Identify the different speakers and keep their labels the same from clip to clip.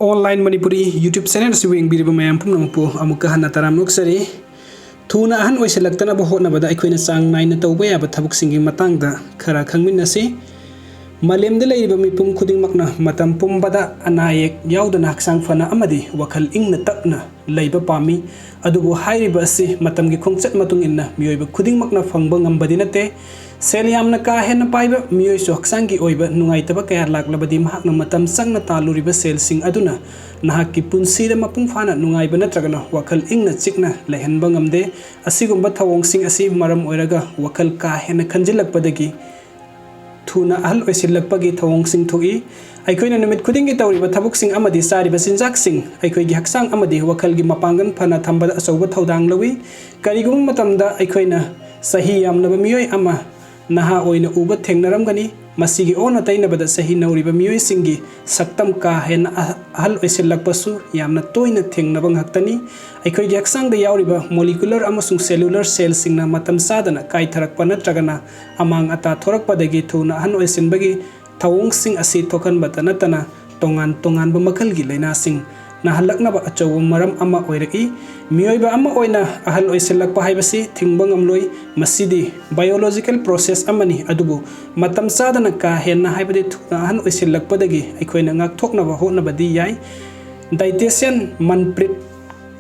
Speaker 1: Online Manipuri YouTube channel से येंबीरिबा मयाम पुनमपु अमुका हन्ना तरामनुक्सरी थुना अहन ओइसलक्तनबा होटनबदा अखोइना चांग नाइना तौबा याबा थबुकसिंगी मतंगदा खरा खंगमिनसी मालेमदा लैरिबा मिपुम खुदिंगमकना मतम पुंबदा अनायेक याउदना हक्सांग फना अमदी वखल इंगना तपना लैबा पामी अदुबु हाइरिबा असि मतमगी खोंगचत मतुंग इन्ना मियोइबा खुदिंगमकना फंगबा ngambadi nate सेल यामना का हेन पाइबा मियोइसु हक्सांगी ओइबा नुंगाइतबा कया लाक्लबदी महाकना मतम संगना तालुरिबा सेलसिंग अदुना नाहकी पुंसीदा मपुंग फाना नुंगाइबा नत्रगना वखल इंगना चिकना लेहनबा ngamde असिगुंबा थवोंगसिंग असि मरम ओइरगा वखल का हेन खंजिलकपदगी थुना अहल ओइसिलकपगी थवोंगसिंग थोगी अखोइना नुमित खुदिंगी तौरिबा थबुकसिंग अमदी सारिबा सिंजाकसिंग अखोइगी हक्सांग अमदी वखलगी मपांगन फना थंबदा अचौबा थौदांग लवी करिगुम मतमदा अखोइना सही यामनबा मियोइ अमा नहा ओइना उबा थेंगनरमगनी मसिगी ओना तैनबदा सही नौरिबा मियोइसिंगी सक्तम का हेन अहल ओइसिलकपसु यामना तोइना थेंगनबा nghaktani अखोइगी हक्सांगदा याउरिबा मोलिकुलर अमसुंग सेलुलर सेलसिंगना मतम सादना काइथरकपा नत्रगना अमांग अता थोरकपदगी थुना अहन ओइसिनबगी थवोंगसिंग असि थोखनबता नतना तोंगान तोंगानबा मखलगी लैनासिंग नाहलकनबा अचौबा मरम अमा ओइरकी मियोइबा अमा ओइना अहल ओइसिलकपा हाइबसी थिंगबा ngamloi मसिदी बायोलॉजिकल प्रोसेस अमनी अदुबु मतम सादना का हेन्ना हाइबदि थुना अहन ओइसिलकपदगी अखोइना ngakthoknaba hotnabadi yai dietitian manprit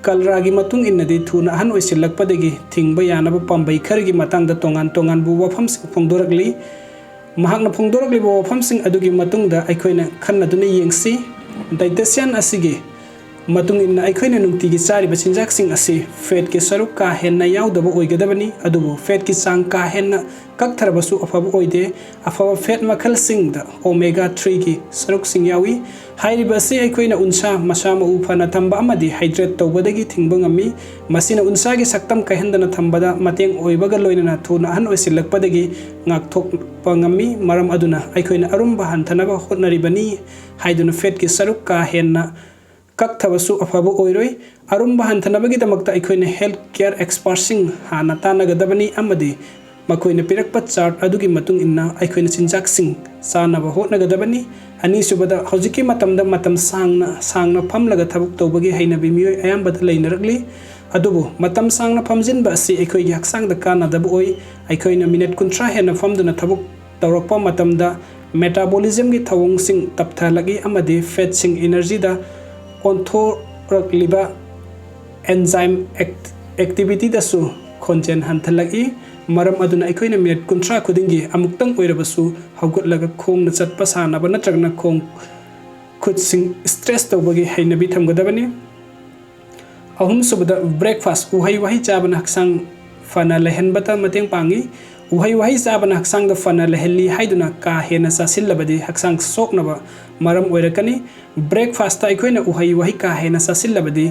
Speaker 1: kalragi matung innadi thuna ahan oisilakpadagi thingba yanaba pambai khargi matangda tongan tongan bu wafam phongdorakli mahakna phongdorakli bu wafam sing adugi matungda aikoina khannaduna yengsi dietitian asigi matung inna aikoina nungtigi chariba chinjak sing asi fat ke saruk ka henna yaudaba oigadabani adubu fat ki sang ka henna kaktharabasu afaba oide afaba fat makhal sing da omega 3 ki saruk sing yawi hairiba se aikoina unsa masama ufana thamba amadi hydrate tawbadagi thingba ngami masina unsa gi saktam kahendana thambada mateng oibaga loinana thuna han oisilakpadagi ngakthok pangami maram aduna aikoina arumba hantanaba hotnaribani haiduna fat ki saruk ka henna kakthavasu afaba oiroi arumba hantanabagi damakta aikoina health care expertsing hana tanagadabani amadi makoina pirakpa chart adugi matung inna aikoina chinjaksing sanaba hotnagadabani ani subada hojiki matamda matam sangna phamlaga thabuk tawbagi hainabi miyoi ayambada leinarakli adubu matam sangna phamjinba asi aikoigi haksangda kanadabu oi aikoina minute kuntra hena phamduna thabuk tawrakpa matamda metabolism gi thawungsing tapthalagi amadi fat sing energy da onthorakliba enzyme activity dasu khonjen hanthalagi maram aduna aikoina minute kuntra khudingi amuktang oirabasu hawgutlaga khongna chatpa sanaba natragna khong khutsing stress tawbagi hainabi thamgadabani ahum subada breakfast uhai wahi chabana haksang fana lehenbata mateng pangi uhai wahi chabana haksang da fana lehelli haiduna ka hena sasilabadi haksang soknaba maram oirakani breakfast ta aikoina uhai wahi ka hena sasilabadi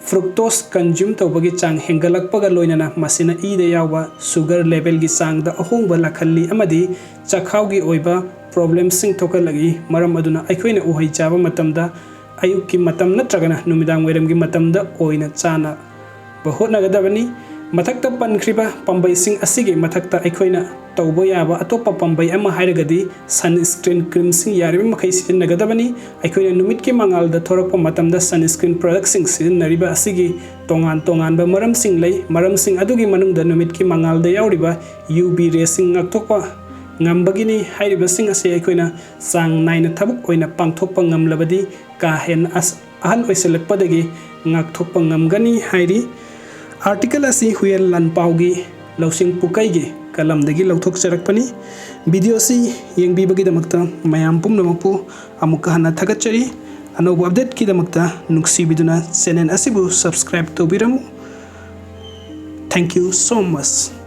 Speaker 1: fructose consume tawbagi chang hengalakpaga loinana masina ida yawa sugar level gi chang da ahongba lakhalli amadi chakhau gi oiba problem sing thokalagi maram aduna aikoina uhai chaba matamda ayuk ki matam natragana numidang weram gi matamda oina chana bahotnagadabani mathakta pankhriba pambai sing asigi mathakta aikoina tawba yaba atopa pambai ama hairagadi sunscreen cream sing yariba makhai sijinnagadabani aikoina numit ki mangal da thorakpa matamda sunscreen product sing sijinnariba asigi tongan tongan ba maram sing lei maram sing adugi manungda numit ki mangal da yauriba UV rays sing ngaktokpa ngambagini hairiba sing ase aikoina sang naina thabuk oina pangthokpa ngamlabadi ka hen ahal oiselakpadagi ngaktokpa ngamgani hairi article asi huel lan paugi lausing pukaigi kalamdagi lauthok charakpani video si yengbibagi damakta mayam pumnamakpu amuka hana thagachari anobu update ki damakta nuksi biduna channel asibu subscribe tobiramu thank you so much.